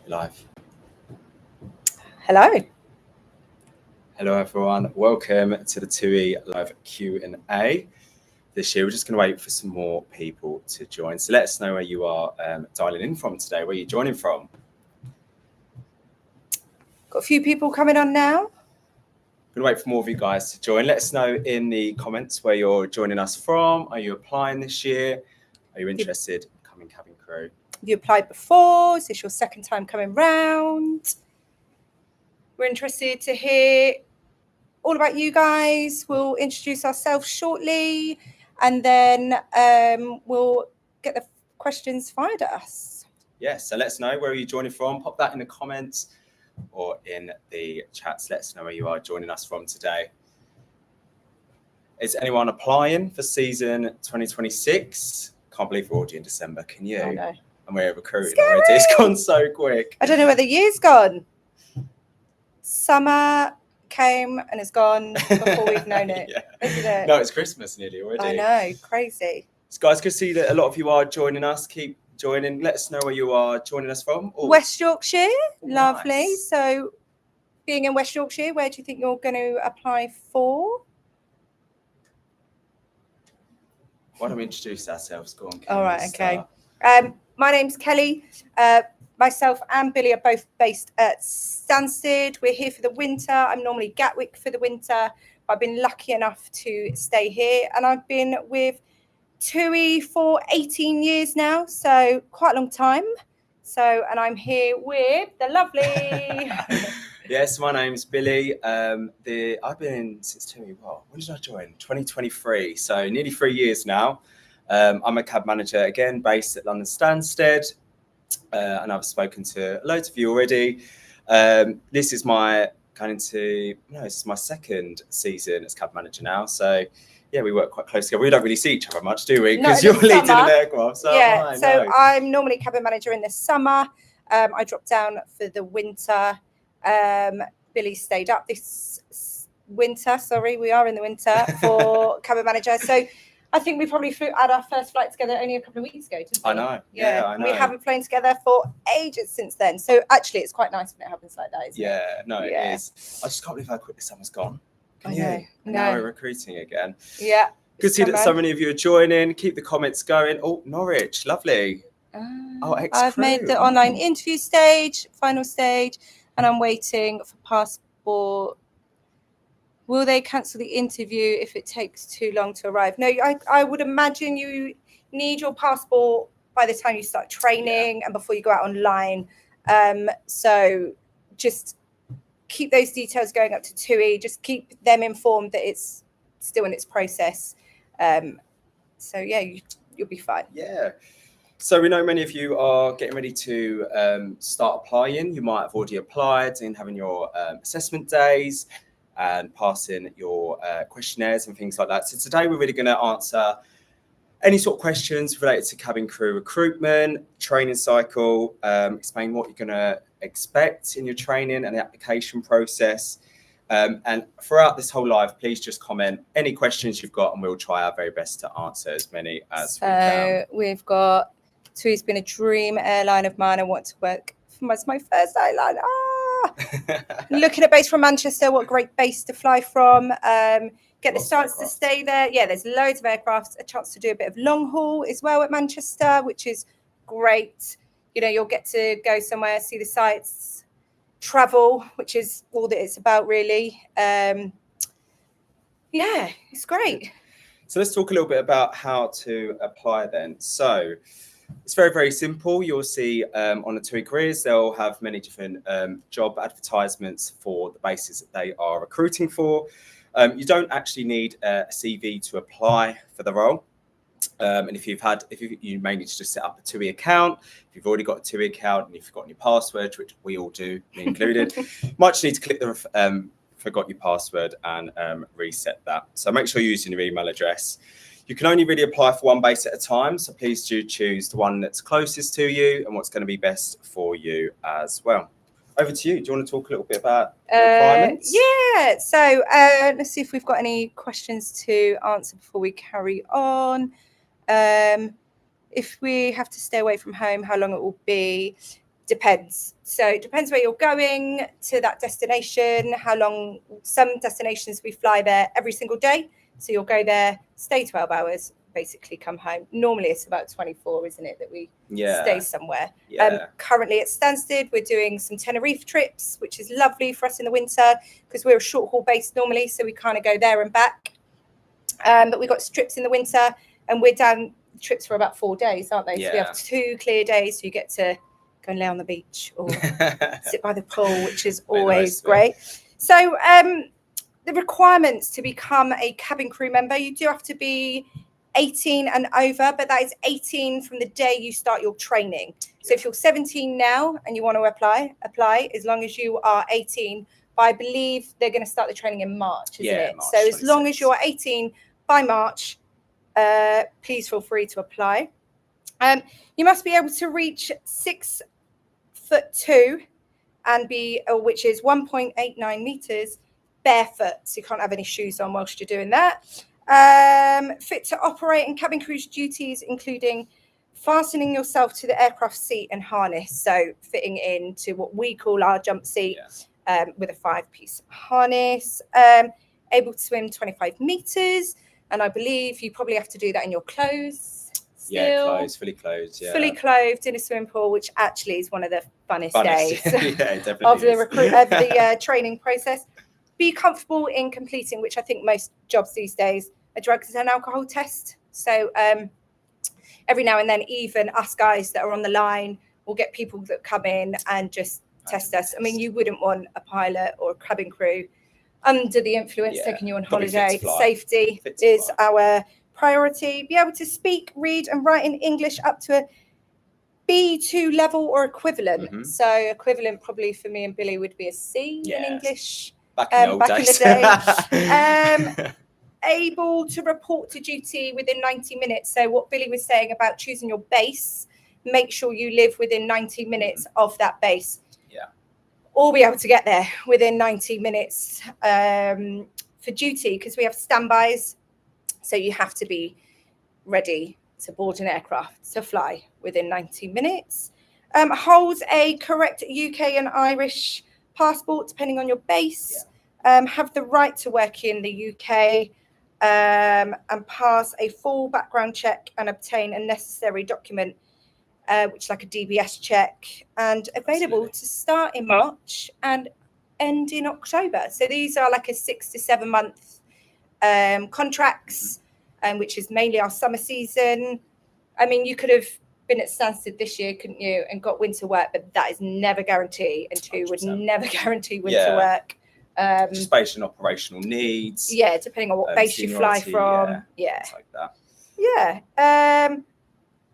Live. Hello. Hello, everyone. Welcome to the TUI Live Q&A. This year, we're just going to wait for some more people to join. So let us know where you are dialing in from today, where you're joining from. Got a few people coming on now. Going to wait for more of you guys to join. Let us know in the comments where you're joining us from. Are you applying this year? Are you interested in becoming cabin crew? Have you applied before? Is this your second time coming round? We're interested to hear all about you guys. We'll introduce ourselves shortly, and then we'll get the questions fired at us. Yes, so let us know where you're joining from. Pop that in the comments or in the chats. Let us know where you are joining us from today. Is anyone applying for season 2026? Can't believe we're already in December, can you? I know. And we're recruiting already. It's gone so quick. I don't know where the year's gone. Summer came and is gone before we've known it, isn't it? No, it's Christmas nearly already. I know, crazy. So guys, can see that a lot of you are joining us. Keep joining. Let us know where you are joining us from. West Yorkshire, lovely. Nice. So being in West Yorkshire, where do you think you're going to apply for? Why don't we introduce ourselves? Go on, Kelly. All right, okay. My name's Kelly. Myself and Billy are both based at Stansted. We're here for the winter. I'm normally Gatwick for the winter. I've been lucky enough to stay here, and I've been with TUI for 18 years now, so quite a long time. And I'm here with the lovely... Yes, my name's Billy. I've been since TUI, when did I join? 2023, so nearly 3 years now. I'm a cab manager, again, based at London Stansted, and I've spoken to loads of you already. This is my second season as cab manager now, so yeah, we work quite closely. We don't really see each other much, do we? Because you're leading an aircraft. So yeah, I'm normally cabin manager in the summer. I dropped down for the winter. Billy stayed up this winter. Sorry, we are in the winter for cabin manager. So I think we probably flew at our first flight together only a couple of weeks ago, didn't we? I know. Yeah, I know. We haven't flown together for ages since then. So actually, it's quite nice when it happens like that, isn't it? It is. I just can't believe how quick the summer's gone. I know. Now we're recruiting again. Yeah. Good to see that so many of you are joining. Keep the comments going. Oh, Norwich, lovely. I've made the online interview stage, final stage, and I'm waiting for passport. Will they cancel the interview if it takes too long to arrive? No, I would imagine you need your passport by the time you start training and before you go out online. So just keep those details going up to TUI. Just keep them informed that it's still in its process. So yeah, you'll be fine. Yeah. So we know many of you are getting ready to start applying. You might have already applied and having your assessment days and passing your questionnaires and things like that. So today we're really going to answer any sort of questions related to cabin crew recruitment, training cycle, explain what you're going to expect in your training and the application process. And throughout this whole live, please just comment any questions you've got and we'll try our very best to answer as many as we can. So we've got, TUI's been a dream airline of mine. I want to work for it's my first airline. Looking at base from Manchester, what a great base to fly from. Get the chance to stay there. Yeah, there's loads of aircraft, a chance to do a bit of long haul as well at Manchester, which is great. You know, you'll get to go somewhere, see the sights, travel, which is all that it's about, really. Yeah, it's great. So let's talk a little bit about how to apply then. So it's very, very simple. You'll see on the TUI careers, they'll have many different job advertisements for the bases that they are recruiting for. You don't actually need a CV to apply for the role. And you may need to just set up a TUI account. If you've already got a TUI account and you've forgotten your password, which we all do, me included, might just need to click the forgot your password and reset that. So make sure you're using your email address. You can only really apply for one base at a time, so please do choose the one that's closest to you and what's going to be best for you as well. Over to you. Do you want to talk a little bit about the requirements? Yeah. So let's see if we've got any questions to answer before we carry on. If we have to stay away from home, how long it will be. depends. So it depends where you're going to that destination, how long. Some destinations we fly there every single day. So you'll go there, stay 12 hours, basically come home. Normally it's about 24, isn't it, that we stay somewhere. Currently at Stansted, we're doing some Tenerife trips, which is lovely for us in the winter because we're a short haul base normally. So we kind of go there and back. But we've got trips in the winter and we're down trips for about 4 days, aren't they? So we have 2 clear days. So you get to go and lay on the beach or sit by the pool, which is always great. So the requirements to become a cabin crew member, you do have to be 18 and over, but that is 18 from the day you start your training. So if you're 17 now and you want to apply as long as you are 18. But I believe they're going to start the training in March, isn't it? March so as long as you're 18 by March, please feel free to apply. You must be able to reach 6'2" and be, which is 1.89 meters, barefoot. So you can't have any shoes on whilst you're doing that. Fit to operate in cabin crew's duties, including fastening yourself to the aircraft seat and harness. So fitting into what we call our jump seat with a 5-piece harness. Able to swim 25 meters. And I believe you probably have to do that in your clothes. Fully clothed. Yeah. Fully clothed in a swimming pool, which actually is one of the funnest days definitely of the training process. Be comfortable in completing, which I think most jobs these days, a drugs and alcohol test. So every now and then, even us guys that are on the line will get people that come in and just test us. I mean, you wouldn't want a pilot or a cabin crew under the influence taking you on holiday. Safety is our priority. Be able to speak, read and write in English up to a B2 level or equivalent. So equivalent probably for me and Billy would be a C in English. Back in the day. Able to report to duty within 90 minutes. So what Billy was saying about choosing your base, make sure you live within 90 minutes of that base. Or be able to get there within 90 minutes for duty, because we have standbys. So you have to be ready to board an aircraft to fly within 90 minutes. Holds a correct UK and Irish passport, depending on your base. Have the right to work in the UK and pass a full background check and obtain a necessary document, which is like a DBS check, and available to start in March and end in October. So these are like a 6 to 7 month contracts, which is mainly our summer season. I mean, you could have been at Stansted this year, couldn't you, and got winter work, but that is never guaranteed, and 2 would never guarantee winter work. Just based on operational needs. Depending on what base you fly from. Things like that.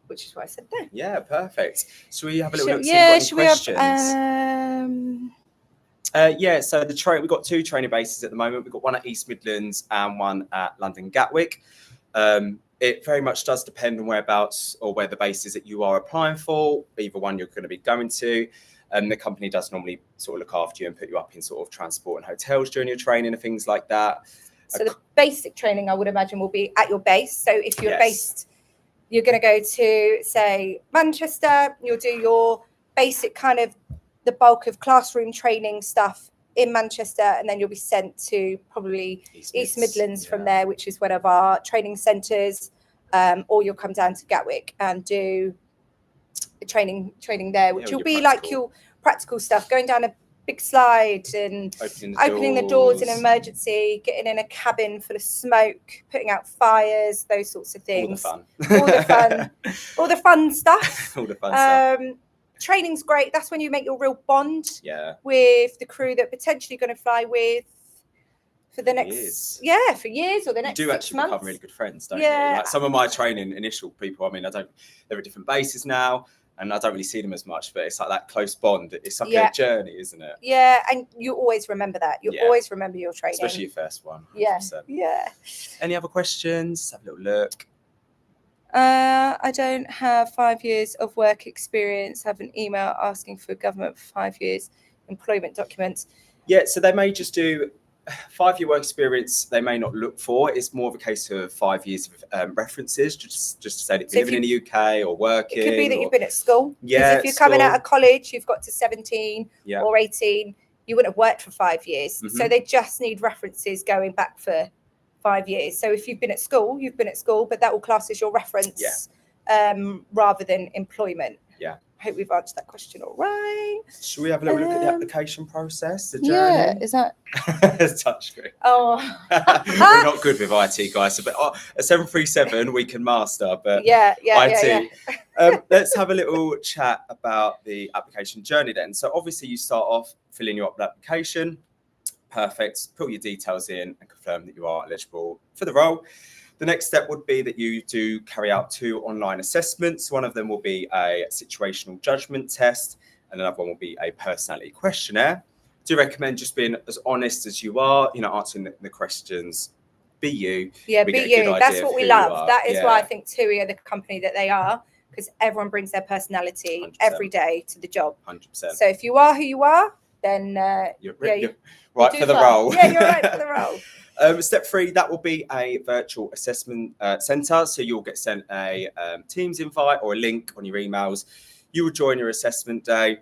Which is what I said there. Yeah, perfect. Should we have a little look? See if we've got any questions? So we've got 2 training bases at the moment. We've got one at East Midlands and one at London Gatwick. It very much does depend on whereabouts or where the base is that you are applying for, either one you're going to be going to. The company does normally sort of look after you and put you up in sort of transport and hotels during your training and things like that. So the basic training, I would imagine, will be at your base. So if you're based, you're going to go to, say, Manchester, you'll do your basic kind of the bulk of classroom training stuff in Manchester, and then you'll be sent to probably East Midlands from there, which is one of our training centres, or you'll come down to Gatwick and do training there, which will be like your practical stuff, going down a big slide and opening the doors in an emergency, getting in a cabin full of smoke, putting out fires, those sorts of things. All the fun stuff. Training's great. That's when you make your real bond with the crew that potentially going to fly with for the next for years or the next 6 months. You do actually become really good friends, don't you? Like some of my training initial people, I mean, they're at different bases now, and I don't really see them as much, but it's like that close bond. It's like a journey, isn't it? Yeah, and you always remember that. You always remember your training. Especially your first one. 100%. Yeah. Any other questions? Let's have a little look. I don't have 5 years of work experience. I have an email asking for government for 5 years employment documents. Yeah, so they may just do 5-year work experience they may not look for. It's more of a case of 5 years of references, just to say that you're living in the UK or working. It could be that you've been at school. Yeah, if you're coming out of college, you've got to 17 yeah. or 18. You wouldn't have worked for 5 years. So they just need references going back for 5 years. So if you've been at school, you've been at school, but that will class as your reference rather than employment. Yeah. I hope we've answered that question all right. Should we have a little look at the application process, the journey? Yeah, is that? Touchscreen. Oh. We're not good with IT, guys. But a 737 we can master, but IT. Let's have a little chat about the application journey then. So obviously you start off filling your application. Perfect. Put your details in and confirm that you are eligible for the role. The next step would be that you do carry out 2 online assessments. One of them will be a situational judgment test, and another one will be a personality questionnaire. Do recommend just being as honest as you are, answering the questions. Be you. Yeah, be you. That's what we love. That is why I think TUI are the company that they are, because everyone brings their personality 100%. Every day to the job. 100%. So if you are who you are, then you're right for the role. Yeah, you're right for the role. Step 3, that will be a virtual assessment centre. So you'll get sent a Teams invite or a link on your emails. You will join your assessment day.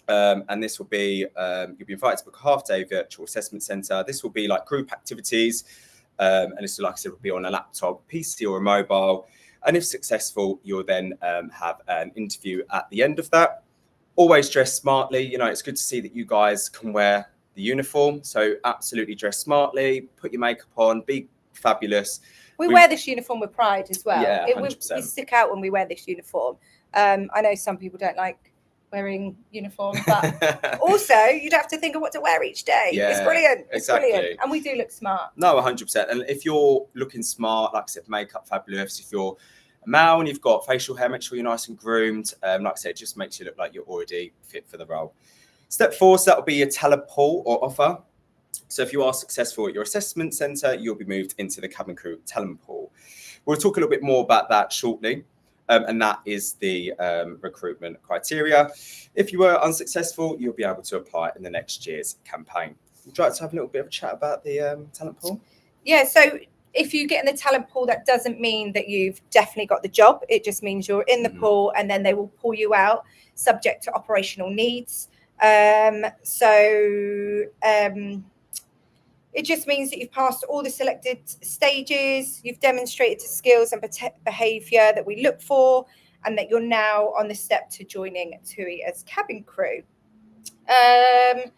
And this will be, you'll be invited to book a half-day virtual assessment centre. This will be like group activities. And this, like I said, will be on a laptop, PC or a mobile. And if successful, you'll then have an interview at the end of that. Always dress smartly. It's good to see that you guys can wear the uniform. So absolutely dress smartly, put your makeup on, be fabulous. We wear this uniform with pride as well. Yeah, 100%. We stick out when we wear this uniform. I know some people don't like wearing uniform, but also you'd have to think of what to wear each day. Yeah, it's brilliant. It's exactly. brilliant. And we do look smart. No, 100%. And if you're looking smart, like I said, makeup fabulous. If you're a male and you've got facial hair, make sure you're nice and groomed. Like I said, just makes you look like you're already fit for the role. Step 4, so that will be your talent pool or offer. So if you are successful at your assessment centre, you'll be moved into the cabin crew talent pool. We'll talk a little bit more about that shortly. And that is the recruitment criteria. If you were unsuccessful, you'll be able to apply in the next year's campaign. Would you like to have a little bit of a chat about the talent pool? Yeah, so if you get in the talent pool, that doesn't mean that you've definitely got the job. It just means you're in the pool, and then they will pull you out subject to operational needs. It just means that you've passed all the selected stages, you've demonstrated the skills and behaviour that we look for, and that you're now on the step to joining TUI as cabin crew. That's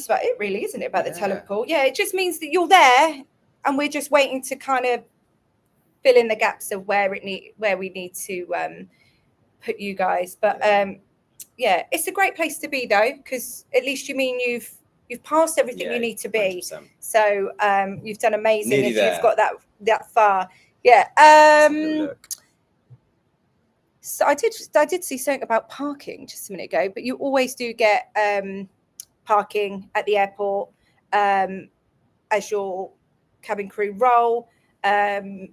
about it, really, isn't it, about the talent pool? Yeah, it just means that you're there, and we're just waiting to kind of fill in the gaps of where we need to put you guys. But it's a great place to be, though, because at least you mean you've passed everything you need to be. 100%. So you've done amazing. Nearly if there. You've got that far. Yeah. So I did see something about parking just a minute ago, but you always do get parking at the airport as your cabin crew role.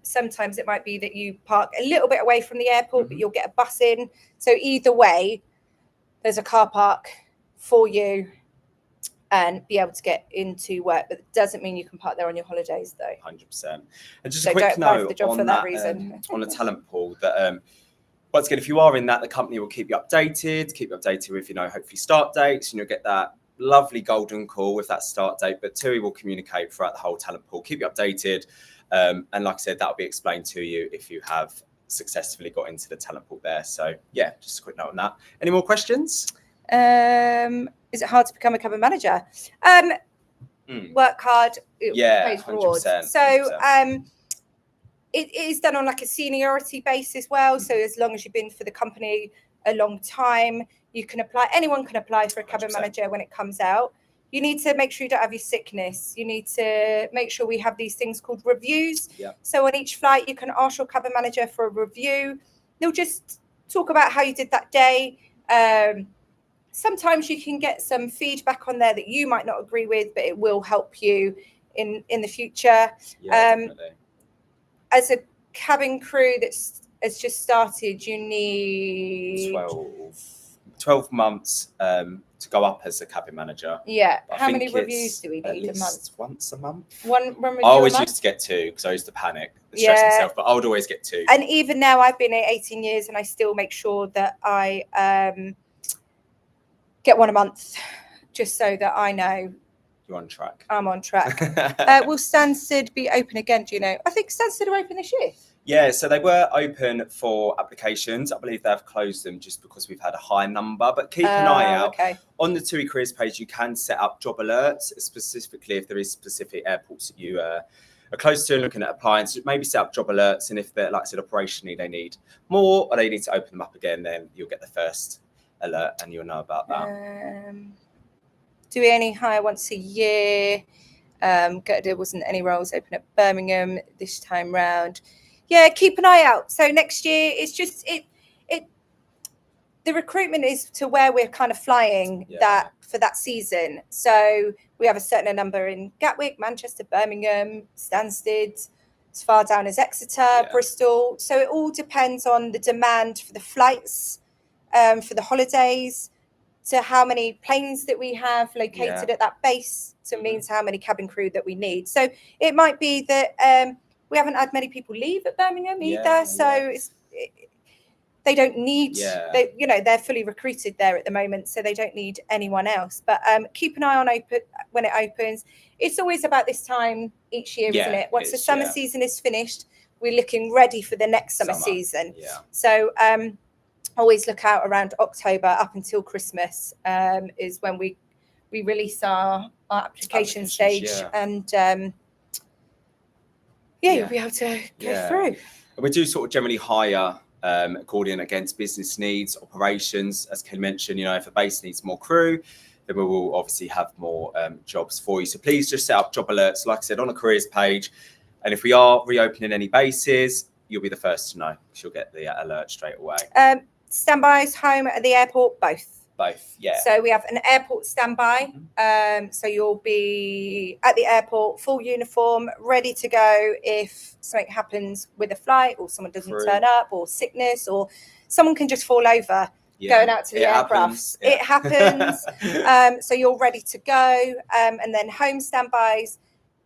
Sometimes it might be that you park a little bit away from the airport, but you'll get a bus in. So either way, there's a car park for you and be able to get into work. But it doesn't mean you can park there on your holidays, though. 100%. And just a quick note on that, on the talent pool, that once again, if you are in that, the company will keep you updated with, hopefully start dates, and you'll get that lovely golden call with that start date. But TUI will communicate throughout the whole talent pool, keep you updated. And like I said, that'll be explained to you if you have successfully got into the talent pool there. So yeah, just a quick note on that. Any more questions? Is it hard to become a cabin manager? Work hard, pays rewards. 100%, So 100%. It is done on like a seniority base as well. So as long as you've been for the company a long time, you can apply. Anyone can apply for a cabin 100%. manager when it comes out. You need to make sure you don't have your sickness. You need to make sure we have these things called reviews. Yeah. So on each flight, you can ask your cabin manager for a review. They'll just talk about how you did that day. Sometimes you can get some feedback on there that you might not agree with, but it will help you in the future. Yeah, definitely. As a cabin crew has just started, you need 12 12 months to go up as a cabin manager. Yeah. But How many reviews do we need a month? Once a month. One review I always a month? used to get 2 because I used to panic and stress myself, but I would always get 2. And even now, I've been here 18 years and I still make sure that I get 1 a month, just so that I know you're on track. I'm on track. Will Stansted be open again, do you know? I think Stansted are open this year. Yeah, so they were open for applications. I believe they've closed them just because we've had a high number. But keep an eye out. Okay. On the TUI careers page, you can set up job alerts, specifically if there is specific airports that you are close to and looking at applying. So maybe set up job alerts, and if they're, like I said, operationally they need more or they need to open them up again, then you'll get the first alert and you'll know about that. Do we only hire once a year? There wasn't any roles open at Birmingham this time round. Yeah, keep an eye out. So next year, it's just the recruitment is to where we're kind of flying for that season. So we have a certain number in Gatwick, Manchester, Birmingham, Stansted, as far down as Exeter, Bristol. So it all depends on the demand for the flights, for the holidays, to how many planes that we have located at that base. So it means how many cabin crew that we need. So it might be that we haven't had many people leave at Birmingham either. So they don't need, they're fully recruited there at the moment, so they don't need anyone else. But keep an eye on when it opens. It's always about this time each year, isn't it? Once the summer season is finished, we're looking ready for the next summer season. Yeah. So always look out around October up until Christmas is when we release our application stage, and you'll be able to go through. And we do sort of generally hire according against business needs, operations. As Ken mentioned, if a base needs more crew, then we will obviously have more jobs for you. So please just set up job alerts, like I said, on the careers page. And if we are reopening any bases, you'll be the first to know, because you'll get the alert straight away. Standbys, home at the airport, both. Both, yeah. So we have an airport standby. So you'll be at the airport, full uniform, ready to go if something happens with a flight, or someone doesn't turn up, or sickness, or someone can just fall over going out to the aircraft. It happens. So you're ready to go. And then home standbys,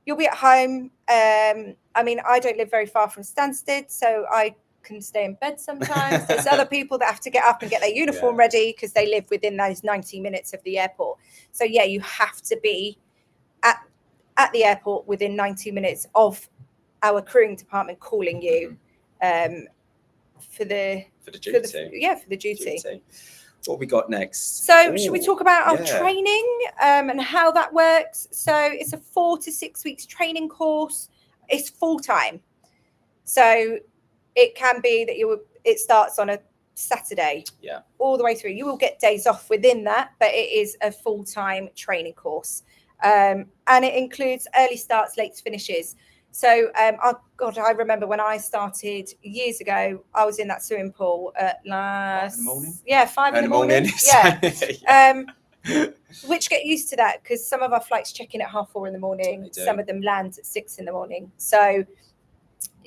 you'll be at home. I mean, I don't live very far from Stansted, so I can stay in bed sometimes. There's other people that have to get up and get their uniform ready because they live within those 90 minutes of the airport. So you have to be at the airport within 90 minutes of our crewing department calling you for the duty. What have we got next? So should we talk about our training and how that works? So it's a 4 to 6 weeks training course. It's full time. So it can be that it starts on a Saturday, all the way through. You will get days off within that, but it is a full-time training course, and it includes early starts, late finishes. So, I remember when I started years ago, I was in that swimming pool at 5 in the morning. 5 in the morning. Which get used to that, because some of our flights check in at 4:30 in the morning. Some of them land at 6 in the morning. So,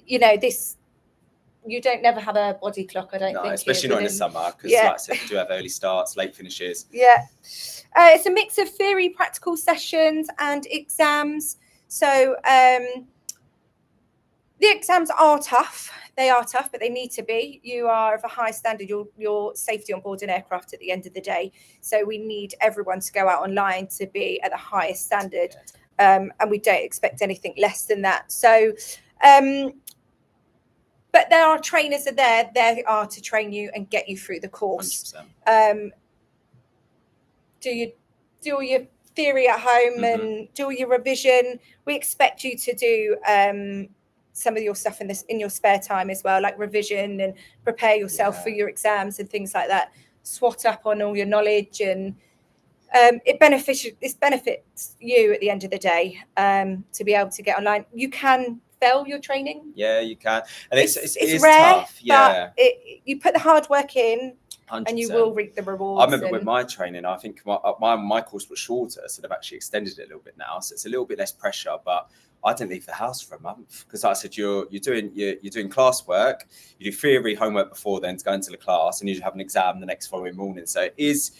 you don't never have a body clock, I don't think. Especially not in the summer, because like I said, you do have early starts, late finishes. It's a mix of theory, practical sessions and exams. So the exams are tough. They are tough, but they need to be. You are of a high standard. Your safety on board an aircraft at the end of the day. So we need everyone to go out online to be at the highest standard. And we don't expect anything less than that. So but there are trainers there. They are to train you and get you through the course. 100%. Do all your theory at home and do all your revision. We expect you to do some of your stuff in your spare time as well, like revision and prepare yourself for your exams and things like that. SWAT up on all your knowledge, and it benefits you at the end of the day to be able to get online. You can fail your training. Yeah, you can, and it's rare, tough. But you put the hard work in, 100%. And you will reap the rewards. I remember with my training, I think my course was shorter, so they've actually extended it a little bit now, so it's a little bit less pressure. But I didn't leave the house for a month because, like I said, you're doing classwork, you do theory homework before then to go into the class, and you have an exam the next following morning. So it is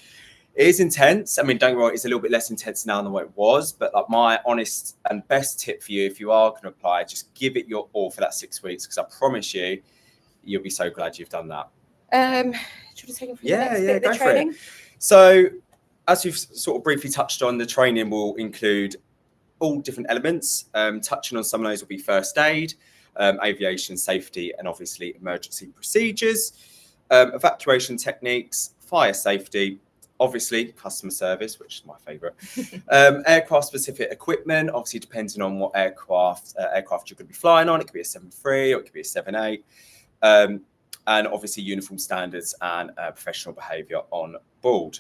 intense. I mean, don't get me wrong, it's a little bit less intense now than what it was. But like, my honest and best tip for you, if you are going to apply, just give it your all for that 6 weeks, because I promise you, you'll be so glad you've done that. Should we take it from the next bit of the training? So, as we've sort of briefly touched on, the training will include all different elements. Touching on some of those will be first aid, aviation safety, and obviously emergency procedures, evacuation techniques, fire safety, obviously customer service, which is my favourite, aircraft specific equipment, obviously depending on what aircraft you're going to be flying on. It could be a 737 or it could be a 78. And obviously uniform standards and professional behaviour on board.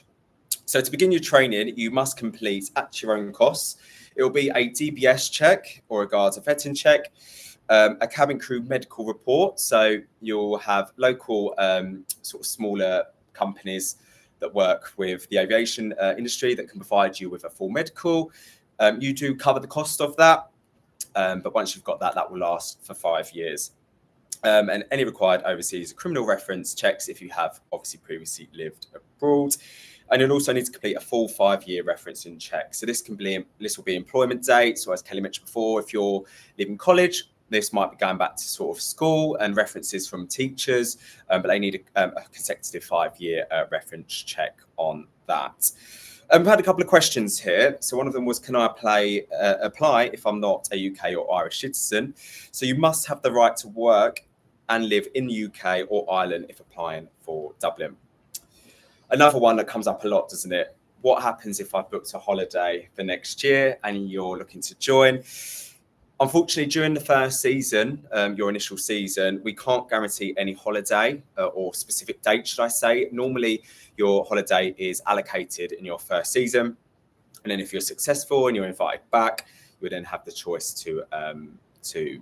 So to begin your training, you must complete at your own costs. It will be a DBS check or a guards and vetting check, a cabin crew medical report. So you'll have local sort of smaller companies that work with the aviation industry that can provide you with a full medical. You do cover the cost of that, but once you've got that, that will last for 5 years. And any required overseas criminal reference checks if you have obviously previously lived abroad. And you'll also need to complete a full 5-year referencing check. So this will be employment dates. So as Kelly mentioned before, if you're leaving college, this might be going back to sort of school, and references from teachers, but they need a consecutive 5-year reference check on that. We've had a couple of questions here. So one of them was, can I apply if I'm not a UK or Irish citizen? So you must have the right to work and live in the UK or Ireland if applying for Dublin. Another one that comes up a lot, doesn't it? What happens if I've booked a holiday for next year and you're looking to join? Unfortunately, during the first season, your initial season, we can't guarantee any holiday or specific date, should I say. Normally, your holiday is allocated in your first season. And then if you're successful and you're invited back, you would then have the choice to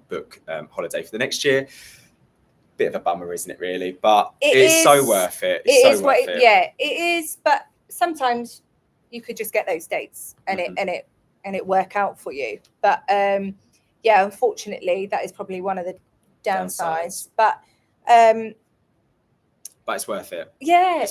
book holiday for the next year. Bit of a bummer, isn't it, really? But it's so worth it. Yeah, it is. But sometimes you could just get those dates and it work out for you. But yeah, unfortunately, that is probably one of the downsides. But it's worth it. Yeah.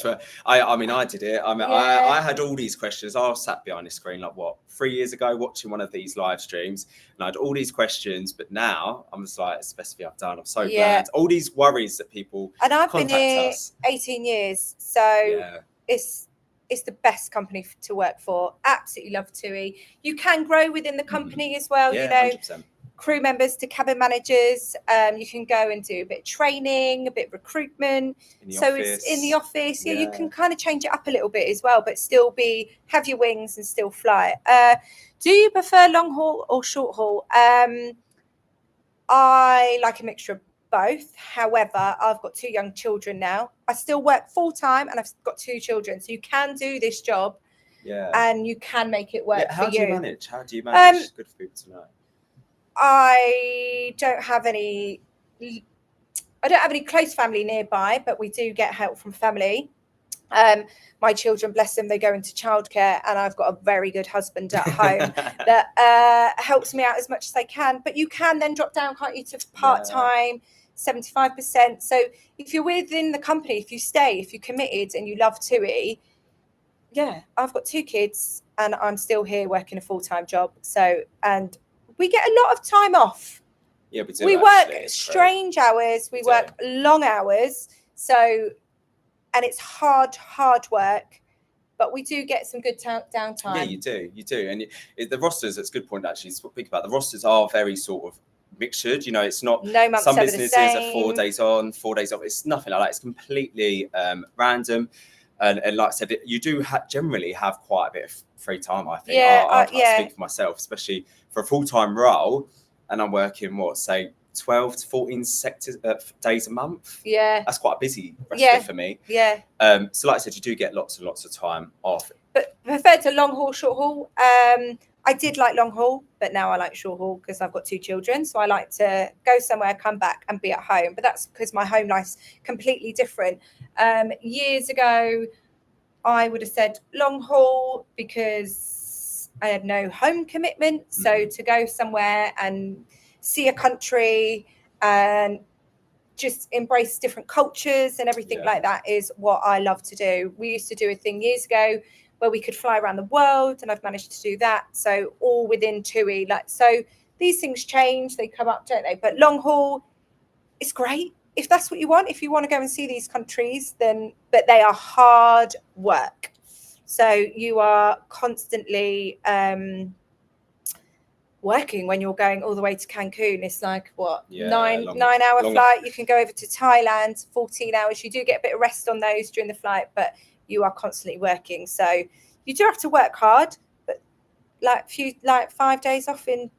I mean, I did it. I had all these questions. I was sat behind the screen, 3 years ago, watching one of these live streams, and I had all these questions. But now I'm just like, it's the best thing I've done. I'm so glad. All these worries that people and I've been here 18 years, so it's the best company to work for. Absolutely love TUI. You can grow within the company as well. 100%. Crew members to cabin managers. You can go and do a bit of training, a bit of recruitment. It's in the office. Yeah, you can kind of change it up a little bit as well, but still have your wings and still fly. Do you prefer long haul or short haul? I like a mixture of both. However, I've got 2 young children now. I still work full time and I've got 2 children. So you can do this job and you can make it work for you. How do you manage? It's good for people to know. I don't have any close family nearby, but we do get help from family. My children, bless them, they go into childcare, and I've got a very good husband at home that helps me out as much as they can. But you can then drop down, can't you, to part-time, 75%. So if you're within the company, if you stay, if you're committed and you love TUI, I've got 2 kids and I'm still here working a full-time job. And we get a lot of time off. Yeah, we do. We work strange hours. We work long hours. So, and it's hard work, but we do get some good downtime. Yeah, you do. And the rosters, that's a good point, actually. Think about the rosters are very sort of mixtured. It's not some businesses are 4 days on, 4 days off. It's nothing like that. It's completely random. And like I said, you do generally have quite a bit of free time, I think. I speak for myself, especially for a full-time role, and I'm working, 12 to 14 days a month. Yeah. That's quite a busy rest for me. Yeah. So like I said, you do get lots and lots of time off. But prefer to long haul, short haul. I did like long haul, but now I like short haul because I've got 2 children. So I like to go somewhere, come back and be at home. But that's because my home life's completely different. Years ago, I would have said long haul because I had no home commitment. So to go somewhere and see a country and just embrace different cultures and everything like that is what I love to do. We used to do a thing years ago where we could fly around the world, and I've managed to do that. So all within TUI. So these things change, they come up, don't they? But long haul is great if that's what you want. If you want to go and see these countries, then, but they are hard work. So you are constantly working when you're going all the way to Cancun. It's like nine hour flight. You can go over to Thailand, 14 hours. You do get a bit of rest on those during the flight, but you are constantly working. So you do have to work hard, but like 5 days off in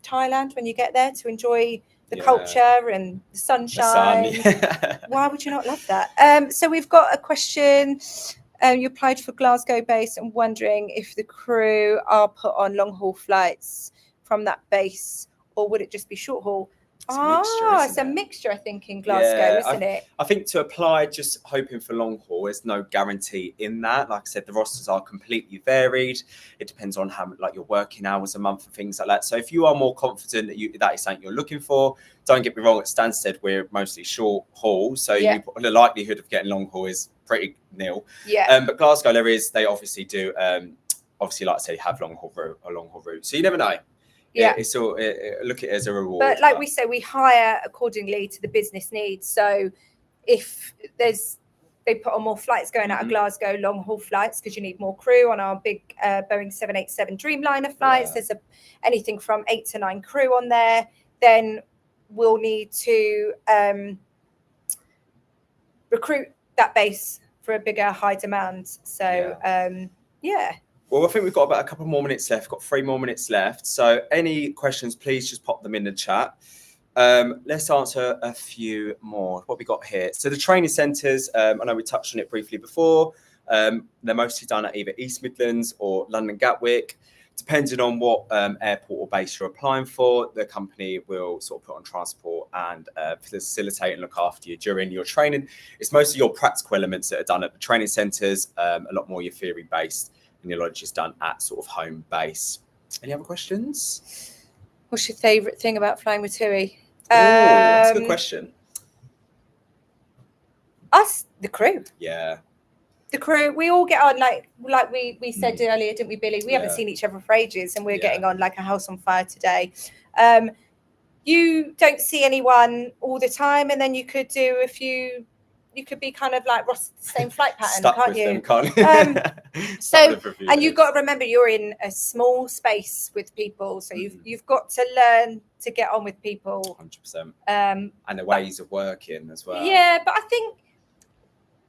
Thailand when you get there to enjoy the culture and the sunshine. Why would you not love that? So we've got a question. You applied for Glasgow base and wondering if the crew are put on long haul flights from that base, or would it just be short haul? It's a mixture, I think, in Glasgow, isn't it? I think to apply, just hoping for long haul, there's no guarantee in that. Like I said, the rosters are completely varied. It depends on how like your working hours a month and things like that. So if you are more confident that that is something you're looking for, don't get me wrong, at Stansted, we're mostly short haul. So the likelihood of getting long haul is pretty nil. But Glasgow, they obviously do, obviously, like I say, have a long haul route. So you never know. It's all look at it as a reward. But like we say, we hire accordingly to the business needs. So if they put on more flights going out of Glasgow, long haul flights, because you need more crew on our big Boeing 787 Dreamliner flights. There's anything from 8 to 9 crew on there. Then we'll need to recruit that base for a bigger high demand. So Well, I think we've got about a couple more minutes left. Got 3 more minutes left. So any questions, please just pop them in the chat. Let's answer a few more. What we got here? So the training centres, I know we touched on it briefly before. They're mostly done at either East Midlands or London Gatwick. Depending on what airport or base you're applying for, the company will sort of put on transport and facilitate and look after you during your training. It's mostly your practical elements that are done at the training centres, a lot more your theory based. And your knowledge is done at sort of home base. Any other questions? What's your favourite thing about flying with TUI? That's a good question. Us, the crew. Yeah. The crew, we all get on like we said earlier, didn't we, Billy? We haven't seen each other for ages, and we're getting on like a house on fire today. You don't see anyone all the time, and then you could do a few. You could be kind of like the same flight pattern, Stuck can't with you? them, can't you? And you've got to remember you're in a small space with people, so you've got to learn to get on with people. 100%. And the ways of working as well. Yeah, but I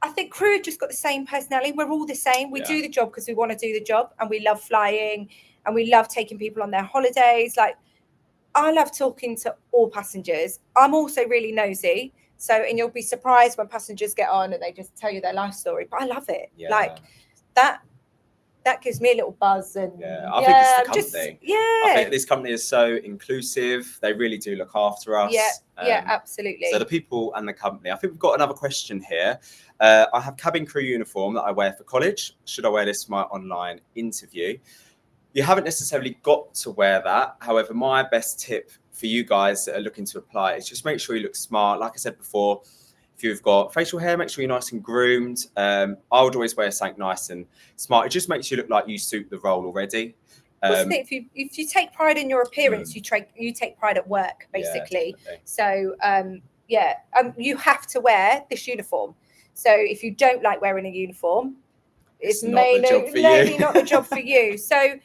think crew have just got the same personality. We're all the same. We do the job because we want to do the job, and we love flying, and we love taking people on their holidays. Like, I love talking to all passengers. I'm also really nosy. So, and you'll be surprised when passengers get on and they just tell you their life story. But I love it. Like that gives me a little buzz. And I think it's the company. I think this company is so inclusive. They really do look after us. Absolutely. So the people and the company. I think we've got another question here. I have cabin crew uniform that I wear for college. Should I wear this for my online interview? You haven't necessarily got to wear that. However, my best tip for you guys that are looking to apply is just make sure you look smart. Like I said before, if you've got facial hair, make sure you're nice and groomed. I would always wear something nice and smart. It just makes you look like you suit the role already. If you take pride in your appearance, you take pride at work, basically. So you have to wear this uniform. So if you don't like wearing a uniform, it's maybe not the job for you. So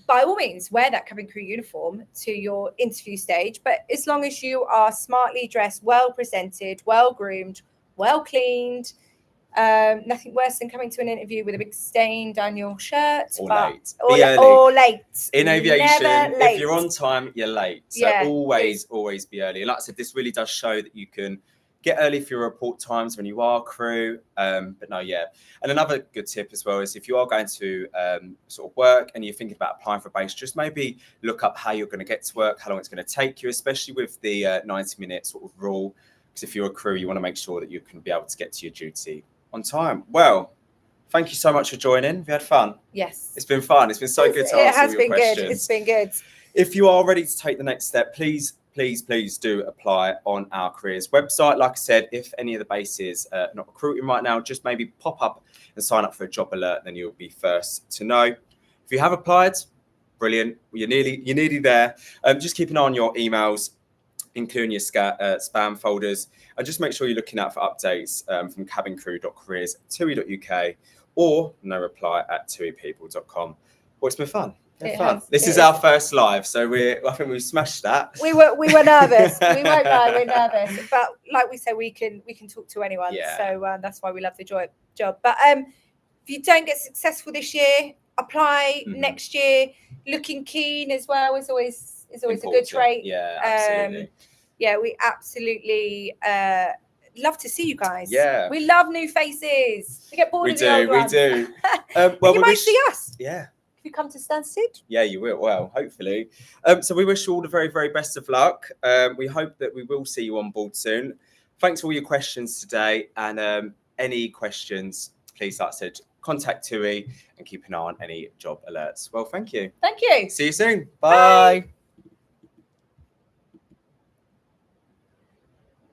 by all means, wear that cabin crew uniform to your interview stage. But as long as you are smartly dressed, well presented, well groomed, well cleaned, nothing worse than coming to an interview with a big stain down your shirt. Or late. In aviation, if you're on time, you're late. So always be early. And like I said, this really does show that you can Get early for your report times when you are crew. But no, yeah. And another good tip as well is if you are going to sort of work and you're thinking about applying for a base, just maybe look up how you're going to get to work, how long it's going to take you, especially with the 90-minute sort of rule. Because if you're a crew, you want to make sure that you can be able to get to your duty on time. Well, thank you so much for joining. Have you had fun? Yes. It's been fun. It's been so good to answer all your questions. It's been good. If you are ready to take the next step, please do apply on our careers website. Like I said, if any of the bases are not recruiting right now, just maybe pop up and sign up for a job alert, then you'll be first to know. If you have applied, brilliant. You're nearly there. Just keep an eye on your emails, including your spam folders, and just make sure you're looking out for updates from cabincrew.careers@tui.uk or no reply at tuipeople.com. Well, it's been fun. This is our first live, so I think we smashed that. We were nervous. We won't lie, we're nervous. But like we said, we can talk to anyone. Yeah. So that's why we love the job. But if you don't get successful this year, apply next year. Looking keen as well is always important. A good trait. Yeah, absolutely. We absolutely love to see you guys. Yeah. We love new faces. We get bored of the old ones. We do. Well, you might see us. Yeah. If you come to Stansted. Yeah, you will. Well, hopefully. So we wish you all the very, very best of luck. We hope that we will see you on board soon. Thanks for all your questions today. And any questions, please, like I said, contact TUI and keep an eye on any job alerts. Well, thank you. Thank you. See you soon. Bye.